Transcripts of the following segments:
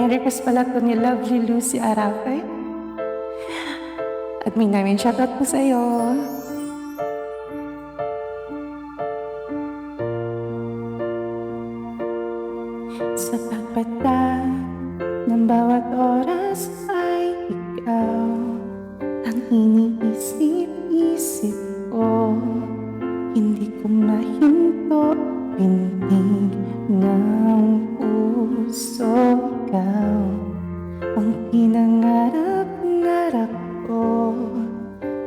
Friend request pala to ni Lovely Lucy Arafe. Admin namin, shoutout po sa'yo. Sa pagpata ng bawat oras ay ikaw ang iniisip-isip ko. Hindi ko mahinto, pintig ng puso. Ikaw ang pinangarap-ngarap ko.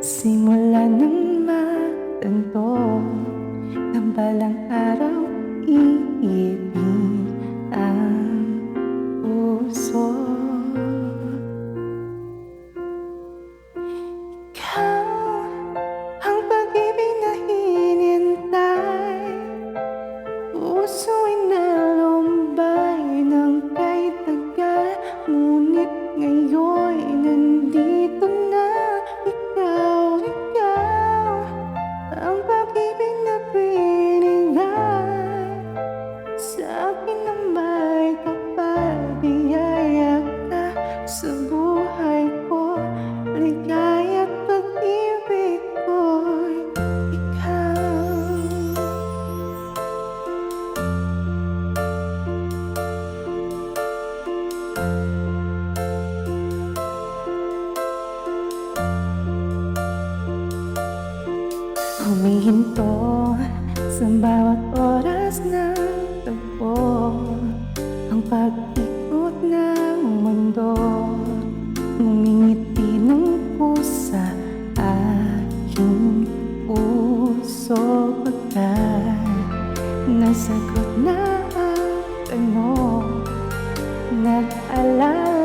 Simula nang matanto na balang araw iibig ang puso. Ikaw ang pag-ibig na hinintay, puso'y nalumbay ng kay tagal. Ngunit ngayon'y nandito na. Ikaw ang pag-ibig na binigay sa akin na may kapagbiyaya ka sa buhay ko. Ligaya at pag-ibig ko'y ikaw. Humihinto sa bawat oras ng tagpo, ang pag-ikot ng mundo. Ngumingiti ng pusa aking puso, pagkat nasagot na ang tanong. Nag-alala